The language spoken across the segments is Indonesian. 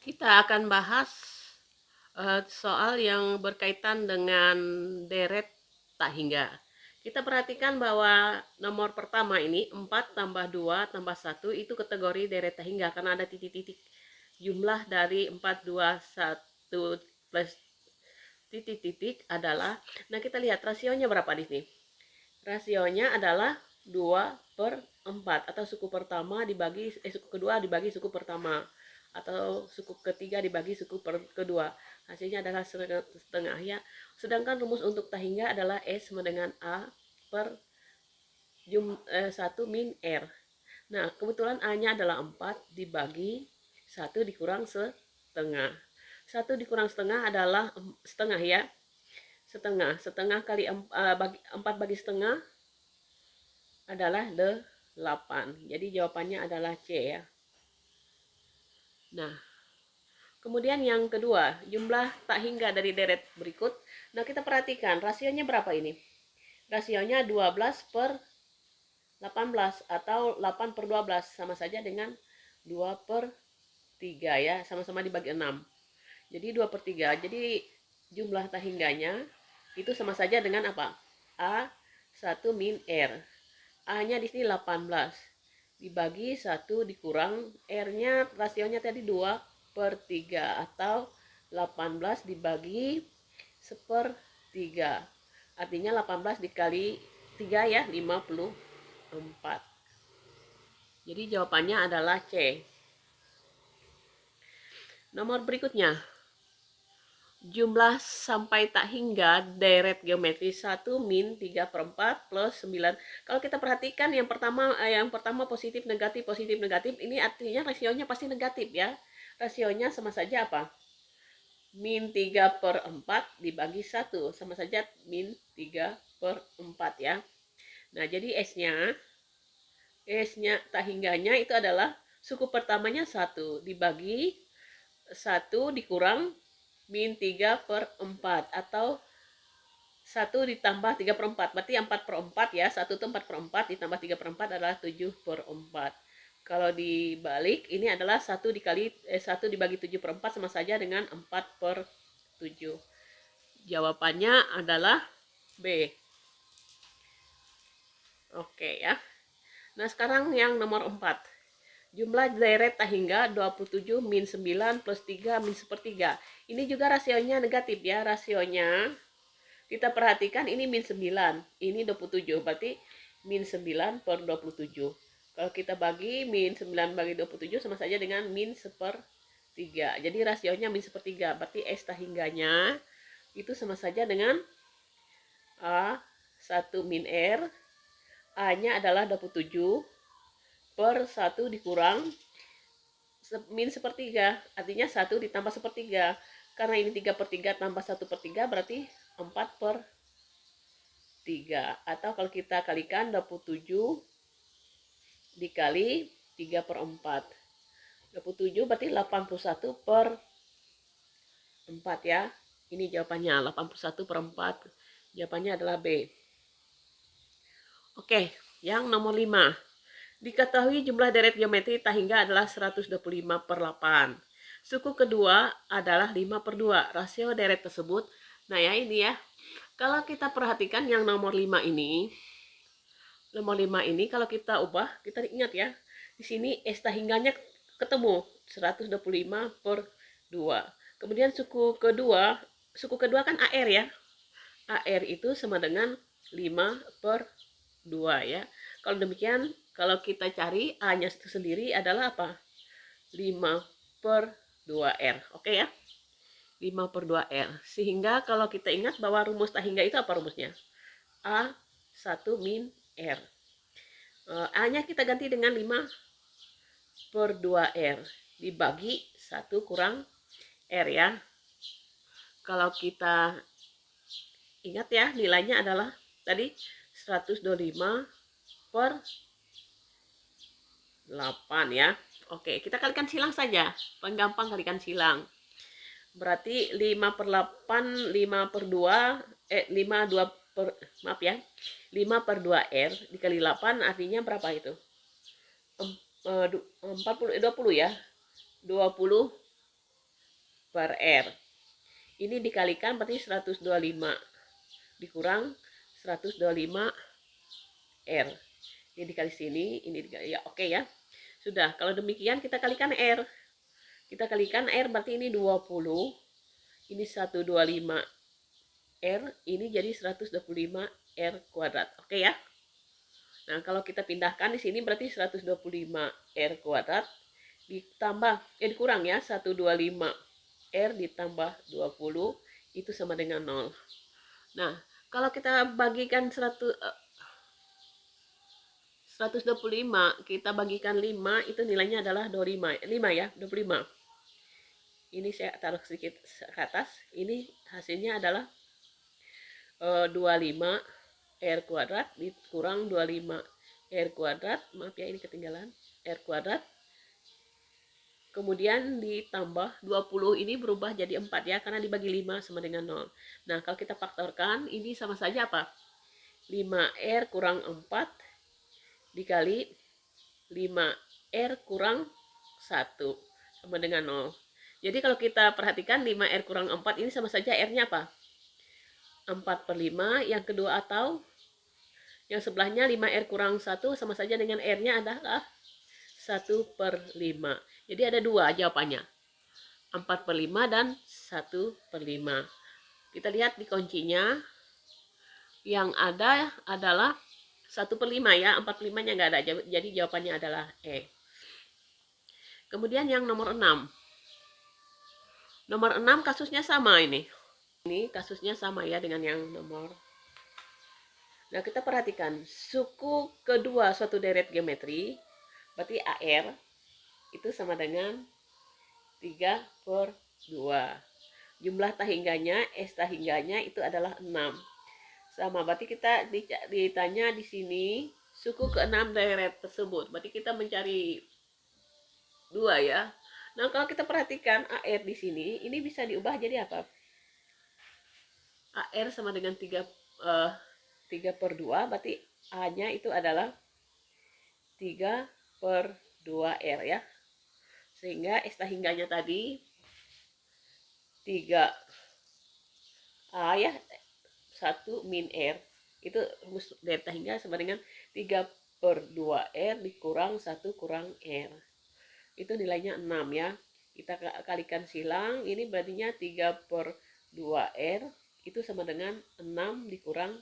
Kita akan bahas soal yang berkaitan dengan deret tak hingga. Kita perhatikan bahwa nomor pertama ini 4 tambah 2 tambah 1 itu kategori deret tak hingga karena ada titik-titik. Jumlah dari 4, 2, 1 plus titik-titik adalah, nah kita lihat rasionya berapa di sini. Rasionya adalah 2 per 4 atau suku pertama dibagi suku kedua dibagi suku pertama atau suku ketiga dibagi suku kedua. Hasilnya adalah setengah ya. Sedangkan rumus untuk tak hingga adalah S sama dengan A per 1 min R. Nah, kebetulan A-nya adalah 4 dibagi 1 dikurang setengah. 1 dikurang setengah adalah setengah ya. Setengah kali 4 bagi setengah adalah 8. Jadi jawabannya adalah C ya. Nah, kemudian yang kedua, jumlah tak hingga dari deret berikut. Nah, kita perhatikan rasionya berapa ini? Rasionya 12 per 18 atau 8 per 12 sama saja dengan 2 per 3 ya, sama-sama dibagi 6. Jadi 2 per 3. Jadi jumlah tak hingganya itu sama saja dengan apa? A 1 min R. A-nya di sini 18 dibagi 1 dikurang R-nya rasionya tadi 2 per 3 atau 18 dibagi 1/3. Artinya 18 dikali 3 ya 54. Jadi jawabannya adalah C. Nomor berikutnya, jumlah sampai tak hingga deret geometris 1 min 3 per 4 plus 9. Kalau kita perhatikan yang pertama positif negatif, ini artinya rasionya pasti negatif ya. Rasionya sama saja apa? Min 3 per 4 dibagi 1. Sama saja min 3 per 4 ya. Nah, jadi S-nya tak hingganya itu adalah suku pertamanya 1 dibagi 1 dikurang min 3 per 4 atau 1 ditambah 3 per 4 berarti 4 per 4 ya. 1 itu 4 per 4 ditambah 3 per 4 adalah 7 per 4. Kalau dibalik ini adalah 1 dibagi 7 per 4 sama saja dengan 4 per 7. Jawabannya adalah B. Oke ya. Nah, sekarang yang nomor 4. Jumlah deret tak hingga 27 min 9 plus 3 min 1/3. Ini juga rasionya negatif ya. Rasionya kita perhatikan ini min 9, ini 27. Berarti min 9 per 27. Kalau kita bagi min 9 bagi 27 sama saja dengan min 1/3. Jadi rasionya min 1/3. Berarti S tak hingganya itu sama saja dengan A 1 min R. A-nya adalah 27 per 1 dikurang min 1/3. Artinya 1 ditambah 1/3. Karena ini 3 per 3 tambah 1 per 3 berarti 4 per 3. Atau kalau kita kalikan 27 dikali 3 per 4. 27 berarti 81 per 4 ya. Ini jawabannya 81 per 4. Jawabannya adalah B. Oke, yang nomor 5. Diketahui jumlah deret geometri tak hingga adalah 125 per 8. Suku kedua adalah 5 per 2. Rasio deret tersebut. Nah ya ini ya. Kalau kita perhatikan yang nomor 5 ini. Nomor 5 ini kalau kita ubah, kita ingat ya. Di sini S tak hingganya ketemu. 125 per 2. Kemudian suku kedua kan AR ya. AR itu sama dengan 5 per 2 ya. Kalau demikian, kalau kita cari A-nya itu sendiri adalah apa? 5 per 2R. Oke ya? 5 per 2R. Sehingga kalau kita ingat bahwa rumus tak hingga itu apa rumusnya? A 1 min R. A-nya kita ganti dengan 5 per 2R. Dibagi 1 kurang R ya. Kalau kita ingat ya, nilainya adalah tadi 125 per 8 ya. Oke, kita kalikan silang saja. Penggampang kalikan silang. Berarti 5 per 8, 5 per 2, 5, 2 per, maaf ya. 5 per 2R dikali 8 artinya berapa itu? 20 ya. 20 per R. Ini dikalikan berarti 125 dikurang 125 R. Ini dikali sini, ini dikali, ya oke ya. Sudah, kalau demikian kita kalikan R. Kita kalikan R berarti ini 20. Ini 125 R, ini jadi 125 R kuadrat. Oke ya. Nah, kalau kita pindahkan di sini berarti 125 R kuadrat ditambah dikurang ya 125 R ditambah 20 itu sama dengan 0. Nah, kalau kita bagikan 125 kita bagikan 5 itu nilainya adalah 25 ya, 25. Ini saya taruh sedikit ke atas. Ini hasilnya adalah 25 R kuadrat dikurang 25 R kuadrat. Maaf ya, ini ketinggalan. R kuadrat. Kemudian ditambah 20 ini berubah jadi 4 ya, karena dibagi 5 sama dengan 0. Nah, kalau kita faktorkan, ini sama saja apa? 5R kurang 4 dikali 5R kurang 1 sama dengan 0. Jadi kalau kita perhatikan 5R kurang 4 ini sama saja R-nya apa? 4/5. Yang kedua atau yang sebelahnya 5R kurang 1 sama saja dengan R-nya adalah 1/5. Jadi ada dua jawabannya. 4/5 dan 1/5. Kita lihat di kuncinya. Yang ada adalah 1/5 ya. 4/5-nya nggak ada. Jadi jawabannya adalah E. Kemudian yang nomor 6. Nomor 6 kasusnya sama ini. Ini kasusnya sama ya dengan yang nomor. Nah, kita perhatikan suku kedua suatu deret geometri, berarti AR itu sama dengan 3/2. Jumlah tahingganya, S tahingganya itu adalah 6. Sama, berarti kita ditanya di sini suku ke-6 deret tersebut. Berarti kita mencari 2 ya. Nah, kalau kita perhatikan AR di sini, ini bisa diubah jadi apa? AR sama dengan 3/2, berarti A-nya itu adalah 3/2R ya. Sehingga S tahingganya tadi 3A ya, 1 min R. Itu rumus deret tahingga sama dengan 3/2R dikurang 1 kurang R. Itu nilainya 6 ya. Kita kalikan silang, ini berartinya 3/2R itu sama dengan 6 dikurang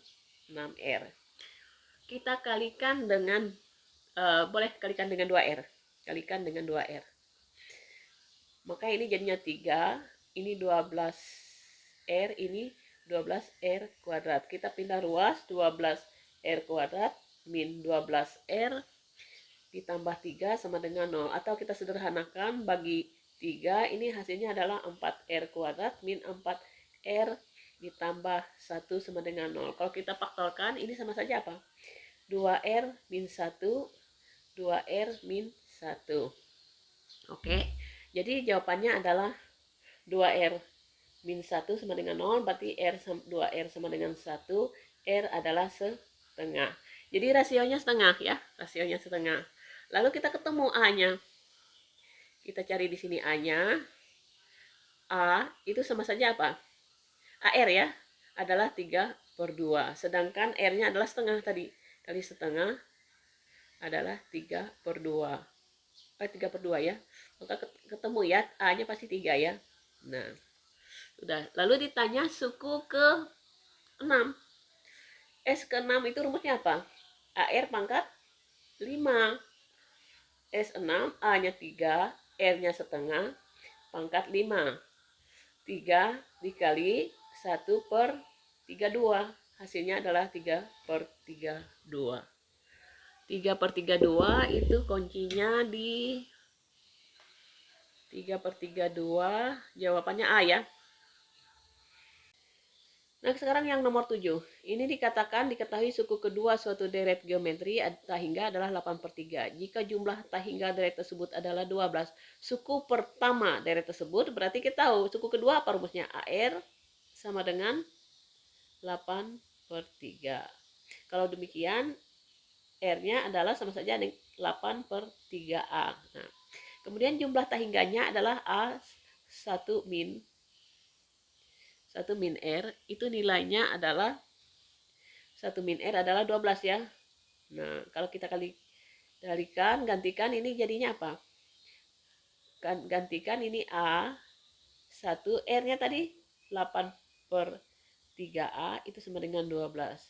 6R. Kita kalikan dengan boleh kalikan dengan 2R. Kalikan dengan 2R. Maka ini jadinya 3, ini 12R, ini 12R kuadrat. Kita pindah ruas, 12R kuadrat min 12R ditambah 3 sama dengan 0. Atau kita sederhanakan bagi 3, ini hasilnya adalah 4R kuadrat min 4R ditambah 1 sama dengan 0. Kalau kita faktorkan, ini sama saja apa? 2R min 1, 2R min 1. Oke, jadi jawabannya adalah 2R min 1 sama dengan 0, berarti 2R sama dengan 1, R adalah setengah. Jadi rasionya setengah ya, rasionya setengah. Lalu kita ketemu A-nya. Kita cari di sini A-nya. A itu sama saja apa? AR ya, adalah 3/2. Sedangkan R-nya adalah setengah tadi. Kali setengah adalah 3/2. 3/2 ya. Maka ketemu ya, A-nya pasti 3 ya. Nah, sudah. Lalu ditanya suku ke-6. S ke-6 itu rumusnya apa? AR pangkat 5. S6, A-nya 3, R-nya setengah, pangkat 5. 3 dikali 1/32. Hasilnya adalah 3/32. 3/32 itu kuncinya di 3/32, jawabannya A ya. Nah, sekarang yang nomor 7. Ini diketahui suku kedua suatu deret geometri tahingga adalah 8/3. Jika jumlah tahingga deret tersebut adalah 12. Suku pertama deret tersebut, berarti kita tahu suku kedua apa rumusnya? AR sama dengan 8/3. Kalau demikian, R-nya adalah sama saja dengan 8/3A. Nah, kemudian jumlah tahingganya adalah A 1 min 1 min R itu nilainya adalah 1 min R adalah 12 ya. Nah, kalau kita kalikan, gantikan ini jadinya apa? Gantikan ini A 1, R-nya tadi 8/3A itu sama dengan 12.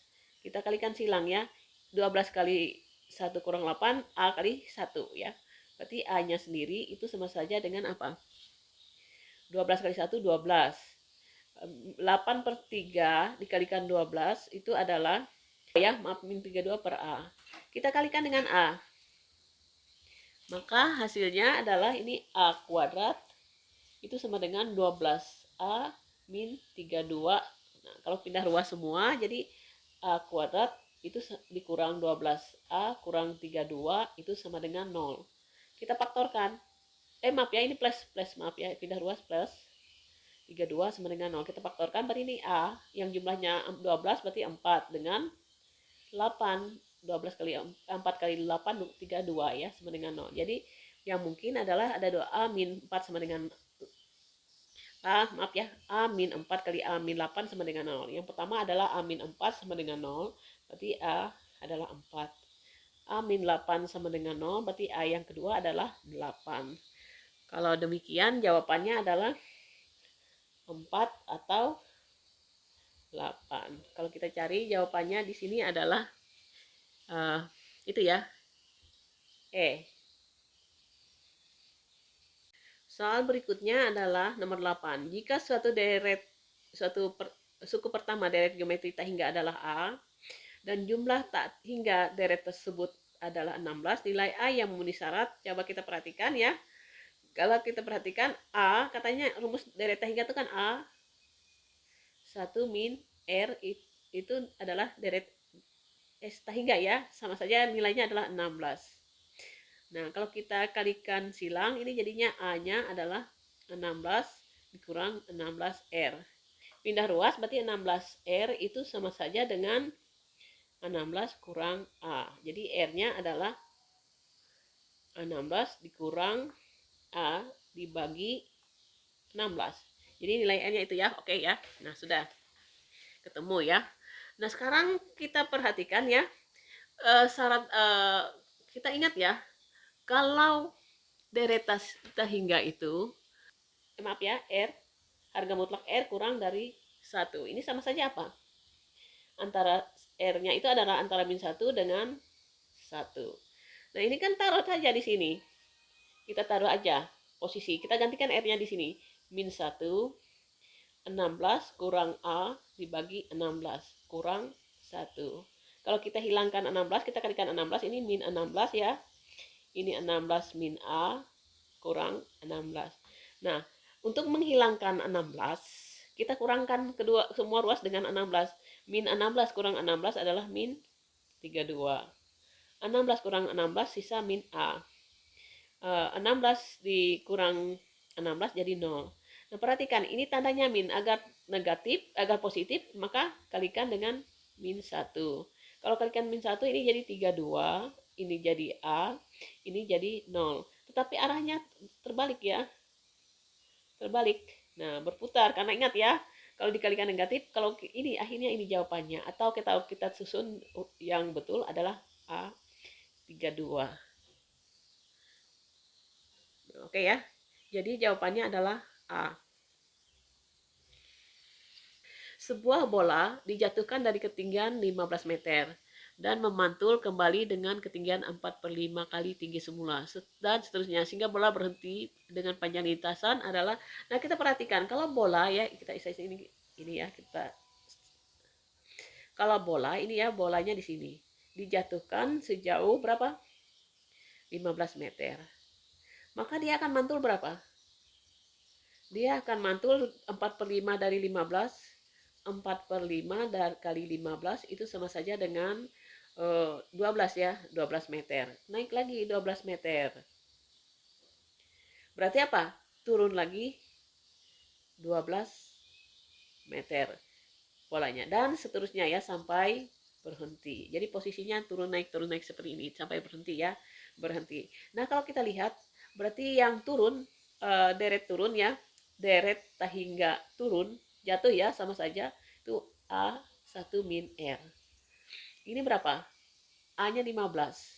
Kita kalikan silang ya. 12 kali 1 kurang 8, A kali 1 ya. Berarti A-nya sendiri itu sama saja dengan apa? 12 kali 1, 12. 8/3 dikalikan 12 itu adalah ya, maaf, min 32 per A. Kita kalikan dengan A. Maka hasilnya adalah ini A kuadrat itu sama dengan 12A min 32. Nah, kalau pindah ruas semua jadi A kuadrat itu dikurang 12A kurang 32 itu sama dengan 0. Kita faktorkan. Maaf ya, ini plus, maaf ya, pindah ruas plus 32 sama dengan 0. Kita faktorkan, berarti ini A yang jumlahnya 12 berarti 4 dengan 8. 12 kali 4 kali 8 32 ya sama dengan 0. Jadi yang mungkin adalah ada 2A min 4 sama dengan maaf ya, A min 4 kali A min 8 sama dengan 0. Yang pertama adalah A min 4 sama dengan 0, berarti A adalah 4. A min 8 sama dengan 0, berarti A yang kedua adalah 8. Kalau demikian jawabannya adalah 4 atau 8. Kalau kita cari jawabannya di sini adalah itu ya, E. Soal berikutnya adalah nomor 8. Jika suku pertama deret geometri tak hingga adalah A dan jumlah tak hingga deret tersebut adalah 16, nilai A yang memenuhi syarat. Coba kita perhatikan ya. Kalau kita perhatikan A, katanya rumus deret tak hingga itu kan A 1 min R itu adalah deret tak hingga ya, sama saja nilainya adalah 16. Nah, kalau kita kalikan silang, ini jadinya A-nya adalah 16 dikurang 16R. Pindah ruas berarti 16R itu sama saja dengan 16 kurang A. Jadi R-nya adalah 16 dikurang A dibagi 16. Jadi nilai R-nya itu ya, oke ya. Nah, sudah ketemu ya. Nah, sekarang kita perhatikan ya, syarat kita ingat ya, kalau deret tak hingga itu, maaf ya, R, harga mutlak R kurang dari 1. Ini sama saja apa? Antara R-nya itu adalah antara min 1 dengan 1. Nah, ini kan taruh saja di sini. Kita taruh aja posisi. Kita gantikan R-nya di sini. Min 1, 16 kurang A dibagi 16 kurang 1. Kalau kita hilangkan 16, kita kalikan 16, ini min 16 ya. Ini 16 min A kurang 16. Nah, untuk menghilangkan 16, kita kurangkan semua ruas dengan 16. Min 16 kurang 16 adalah min 32. 16 kurang 16 sisa min A. 16 dikurang 16 jadi 0. Nah, perhatikan, ini tandanya min. Agar negatif, agar positif, maka kalikan dengan min 1. Kalau kalikan min 1, ini jadi 32, ini jadi A, ini jadi 0. Tetapi arahnya terbalik ya. Terbalik. Nah, berputar. Karena ingat ya, kalau dikalikan negatif, kalau ini akhirnya ini jawabannya. Atau kita susun yang betul adalah A 32. Oke ya. Jadi jawabannya adalah A. Sebuah bola dijatuhkan dari ketinggian 15 meter dan memantul kembali dengan ketinggian 4/5 kali tinggi semula dan seterusnya sehingga bola berhenti dengan panjang lintasan adalah. Nah, kita perhatikan kalau bola ya, kita ini ya, kita kalau bola ini ya, bolanya di sini dijatuhkan sejauh berapa? 15 meter. Maka dia akan mantul berapa? Dia akan mantul 4/5 dari 15. 4/5 kali 15 itu sama saja dengan 12 ya, 12 meter. Naik lagi 12 meter. Berarti apa? Turun lagi 12 meter polanya. Dan seterusnya ya sampai berhenti. Jadi posisinya turun naik seperti ini sampai berhenti ya. Berhenti. Nah, kalau kita lihat berarti yang turun, deret turun ya, deret hingga turun, jatuh ya, sama saja. Itu A1 min R. Ini berapa? A-nya 15.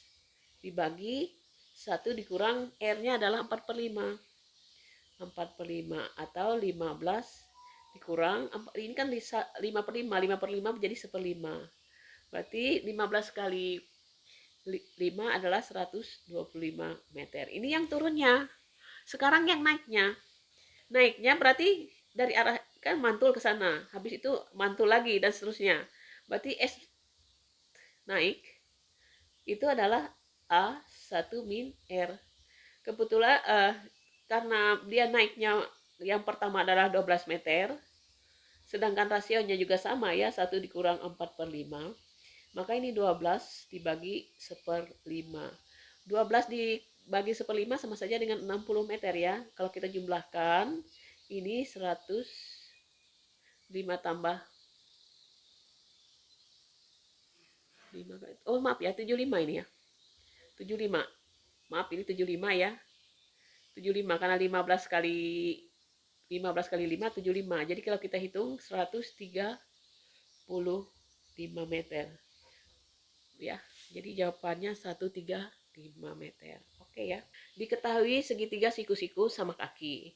Dibagi 1 dikurang R-nya adalah 4/5. 4/5 atau 15 dikurang, ini kan 5/5, 5/5 menjadi 1/5. Berarti 15 kali 5 adalah 125 meter. Ini yang turunnya. Sekarang yang naiknya. Naiknya berarti dari arah kan mantul ke sana. Habis itu mantul lagi dan seterusnya. Berarti S naik itu adalah A1 min R. Kebetulan karena dia naiknya yang pertama adalah 12 meter, sedangkan rasionya juga sama ya, 1 dikurang 4/5, maka ini 12 dibagi 1/5. 12 dibagi 1/5 sama saja dengan 60 meter ya. Kalau kita jumlahkan, ini 105 tambah 5, oh maaf ya, 75 ini ya. 75. Maaf, ini 75 ya. 75 karena 15 kali 5, 75. Jadi kalau kita hitung 135 meter. Ya, jadi jawabannya 135 meter. Oke ya. Diketahui segitiga siku-siku sama kaki.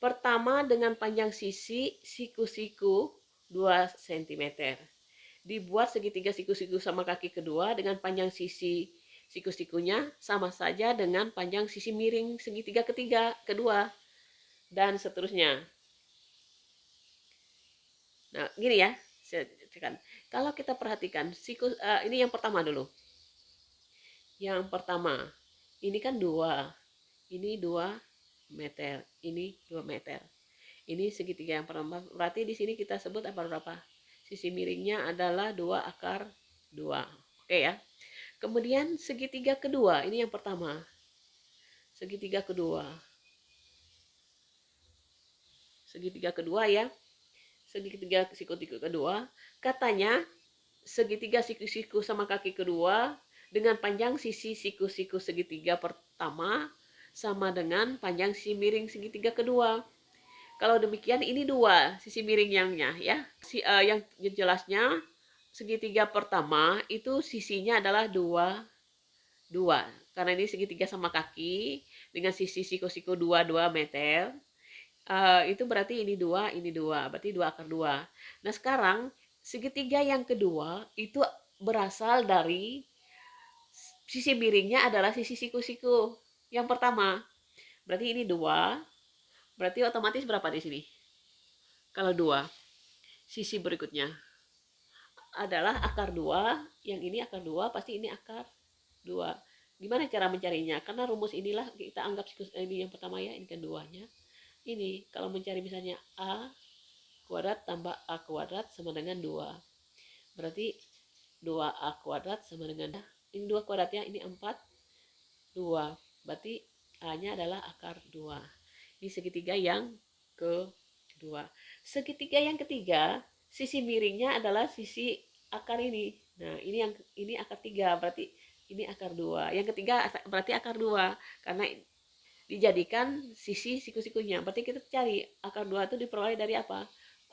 Pertama dengan panjang sisi siku-siku 2 cm. Dibuat segitiga siku-siku sama kaki kedua dengan panjang sisi siku-sikunya sama saja dengan panjang sisi miring segitiga kedua dan seterusnya. Nah, gini ya. Kalau kita perhatikan ini yang pertama dulu. Yang pertama, ini kan 2. Ini 2 meter, ini 2 meter. Ini segitiga yang pertama. Berarti di sini kita sebut apa berapa? Sisi miringnya adalah 2/2. Oke ya. Kemudian segitiga kedua, ini yang pertama. Segitiga kedua. Segitiga kedua ya. Segitiga siku-siku kedua, katanya segitiga siku-siku sama kaki kedua dengan panjang sisi siku-siku segitiga pertama sama dengan panjang sisi miring segitiga kedua. Kalau demikian ini 2 sisi miringnya ya. Yang jelasnya segitiga pertama itu sisinya adalah 2 karena ini segitiga sama kaki dengan sisi siku-siku 2 meter. Itu berarti ini 2, berarti 2/2. Nah sekarang segitiga yang kedua itu berasal dari sisi miringnya adalah sisi siku-siku yang pertama. Berarti ini 2, berarti otomatis berapa di sini? Kalau 2, sisi berikutnya adalah akar 2, yang ini akar 2, pasti ini akar 2. Gimana cara mencarinya? Karena rumus inilah kita anggap ini yang pertama ya, ini keduanya. Ini kalau mencari misalnya A kuadrat tambah A kuadrat sama dengan 2. Berarti 2A kuadrat sama dengan, ini 2 kuadratnya, ini 4, 2. Berarti A-nya adalah akar 2. Ini segitiga yang kedua. Segitiga yang ketiga, sisi miringnya adalah sisi akar ini. Nah, ini akar 3, berarti ini akar 2. Yang ketiga berarti akar 2 karena dijadikan sisi siku-sikunya. Berarti kita cari akar 2 itu diperoleh dari apa?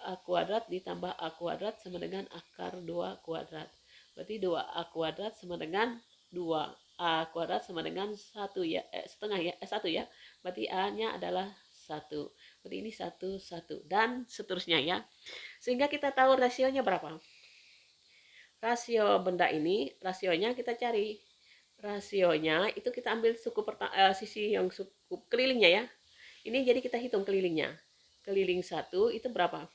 A kuadrat ditambah A kuadrat sama dengan akar 2 kuadrat. Berarti 2A kuadrat sama dengan 2A kuadrat sama dengan 1 ya, setengah ya, 1 ya. Berarti A-nya adalah 1. Berarti ini 1, 1 dan seterusnya ya. Sehingga kita tahu rasionya berapa. Rasio benda ini, rasionya kita cari. Rasionya itu kita ambil sisi yang suku kelilingnya ya. Ini jadi kita hitung kelilingnya. Keliling 1 itu berapa?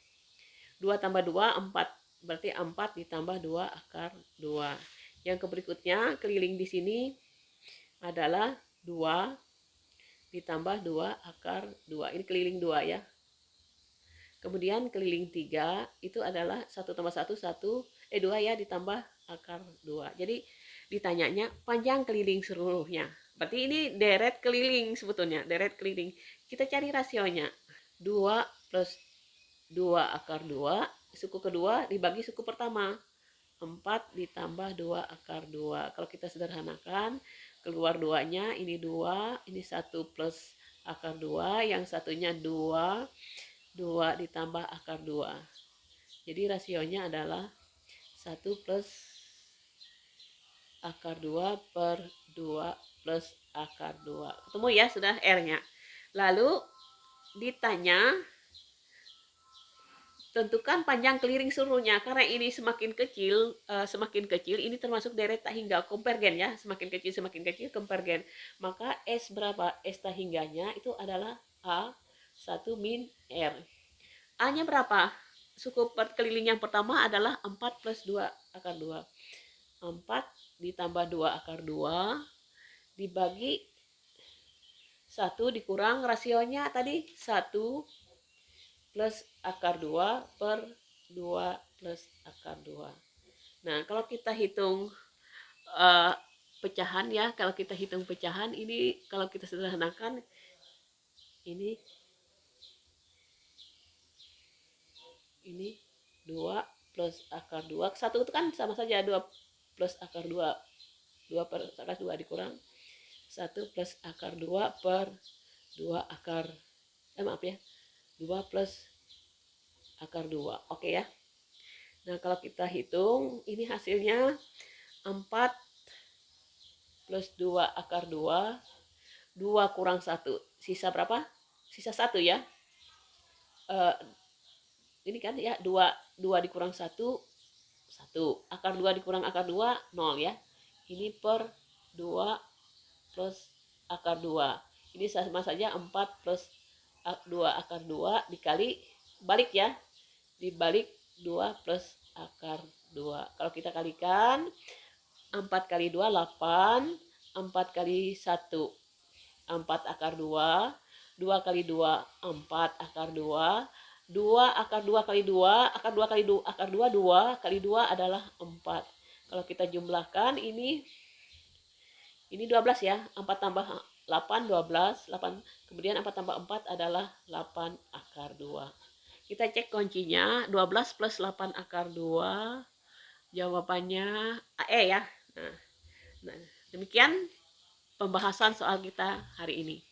2 tambah 2, 4. Berarti 4 ditambah 2 akar 2. Yang berikutnya keliling di sini adalah 2 ditambah 2 akar 2. Ini keliling 2 ya. Kemudian keliling 3 itu adalah 1 tambah 1, 2 ya ditambah akar 2. Jadi ditanyanya panjang keliling seluruhnya. Berarti ini deret keliling sebetulnya, deret keliling. Kita cari rasionya. 2 plus 2 akar 2, suku kedua dibagi suku pertama. 4 ditambah 2 akar 2. Kalau kita sederhanakan, keluar 2-nya, ini 2, ini 1 plus akar 2, yang satunya 2 ditambah akar 2. Jadi rasionya adalah 1 plus akar 2 per 2 plus akar 2. Ketemu ya sudah R-nya. Lalu ditanya tentukan panjang keliling seluruhnya. Karena ini semakin kecil ini termasuk deret tak hingga konvergen ya, semakin kecil konvergen. Maka S berapa? S tak hingganya itu adalah A 1 min R. A-nya berapa? Suku keliling yang pertama adalah 4 plus 2 akar 2. 4 ditambah 2 akar 2 dibagi 1 dikurang rasionya tadi 1 plus akar 2 per 2 plus akar 2. Nah, kalau kita hitung pecahan ya, kalau kita hitung pecahan ini, kalau kita sederhanakan ini 2 plus akar 2. Satu itu kan sama saja 2 plus akar 2. 2 per akar 2 dikurang 1 plus akar 2 per 2 akar 2 plus akar 2. Oke ya. Nah, kalau kita hitung ini hasilnya 4 plus 2 akar 2, 2 kurang 1. Sisa berapa? Sisa 1 ya. Ini kan ya 2 dikurang 1 1. Akar 2 dikurang akar 2 0 ya. Ini per 2 plus akar 2. Ini sama saja 4 plus 2 akar 2 dikali balik ya. Dibalik 2 plus akar 2. Kalau kita kalikan 4 kali 2 8, 4 kali 1 4 akar 2, 2 kali 2 4 akar 2, 2 akar 2 kali 2, akar 2 kali 2, akar 2 2 kali 2 adalah 4. Kalau kita jumlahkan ini 12 ya. 4 tambah 8 12, 8 kemudian 4 tambah 4 adalah 8 akar 2. Kita cek kuncinya 12 plus 8 akar 2. Jawabannya E ya. Nah, demikian pembahasan soal kita hari ini.